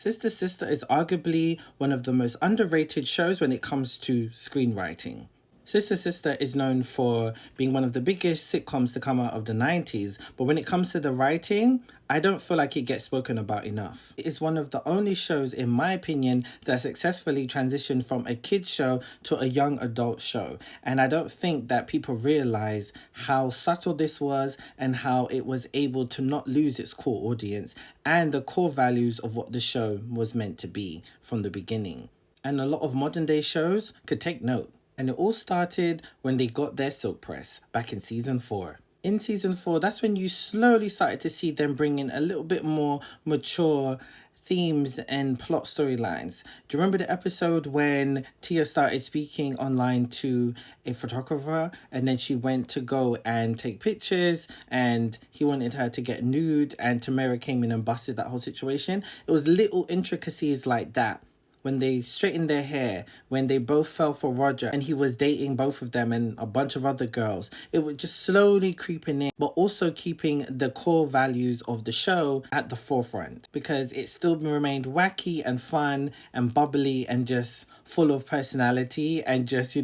Sister Sister is arguably one of the most underrated shows when it comes to screenwriting. Sister Sister is known for being one of the biggest sitcoms to come out of the 90s, but when it comes to the writing, I don't feel like it gets spoken about enough. It is one of the only shows, in my opinion, that successfully transitioned from a kids show to a young adult show. And I don't think that people realize how subtle this was and how it was able to not lose its core audience and the core values of what the show was meant to be from the beginning. And a lot of modern day shows could take note. And it all started when they got their silk press back in season 4. In season 4, that's when you slowly started to see them bring in a little bit more mature themes and plot storylines. Do you remember the episode when Tia started speaking online to a photographer and then she went to go and take pictures and he wanted her to get nude and Tamara came in and busted that whole situation? It was little intricacies like that. When they straightened their hair, when they both fell for Roger and he was dating both of them and a bunch of other girls, it was just slowly creeping in, but also keeping the core values of the show at the forefront because it still remained wacky and fun and bubbly and just full of personality and just,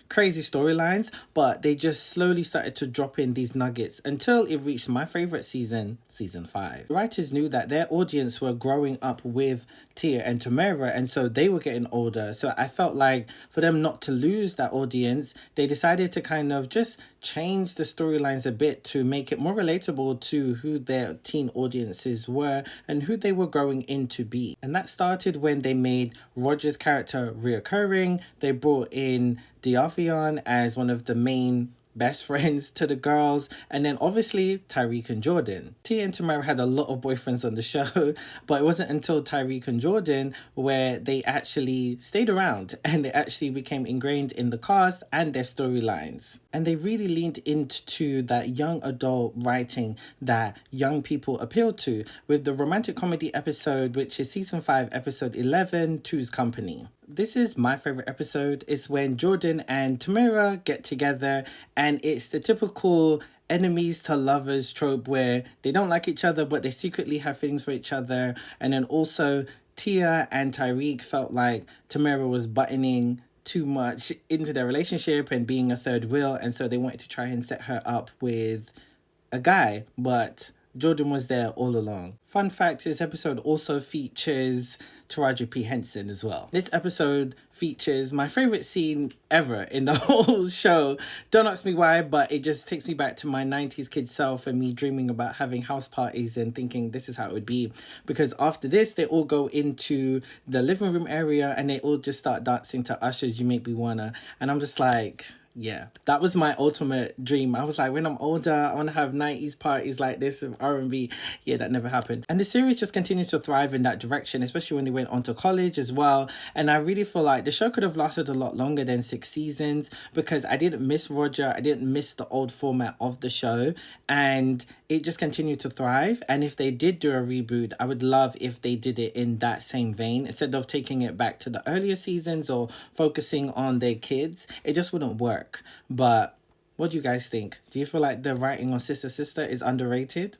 crazy storylines. But they just slowly started to drop in these nuggets until it reached my favorite season, season 5. The writers knew that their audience were growing up with Tia and Tamara, and so they were getting older. So I felt like for them not to lose that audience, they decided to kind of just change the storylines a bit to make it more relatable to who their teen audiences were and who they were growing in to be. And that started when they made Roger's character reoccurring. They brought in Diavion as one of the main best friends to the girls, and then obviously Tyreek and Jordan. Tia and Tamara had a lot of boyfriends on the show, but it wasn't until Tyreek and Jordan where they actually stayed around and they actually became ingrained in the cast and their storylines. And they really leaned into that young adult writing that young people appeal to with the romantic comedy episode, which is season 5, episode 11, Two's Company. This is my favorite episode. It's when Jordan and Tamara get together and it's the typical enemies to lovers trope where they don't like each other but they secretly have feelings for each other. And then also Tia and Tyreek felt like Tamara was buttoning too much into their relationship and being a third wheel, and so they wanted to try and set her up with a guy, but Jordan was there all along. Fun fact, this episode also features Taraji P. Henson as well. This episode features my favorite scene ever in the whole show. Don't ask me why, but it just takes me back to my 90s kid self and me dreaming about having house parties and thinking this is how it would be. Because after this, they all go into the living room area and they all just start dancing to Usher's You Make Me Wanna. And I'm just like, yeah, that was my ultimate dream. I was like, when I'm older, I want to have 90s parties like this with R&B. Yeah, that never happened. And the series just continued to thrive in that direction, especially when they went on to college as well. And I really feel like the show could have lasted a lot longer than 6 seasons because I didn't miss Roger. I didn't miss the old format of the show. And it just continued to thrive. And if they did do a reboot, I would love if they did it in that same vein. Instead of taking it back to the earlier seasons or focusing on their kids, it just wouldn't work. But what do you guys think? Do you feel like the writing on Sister Sister is underrated?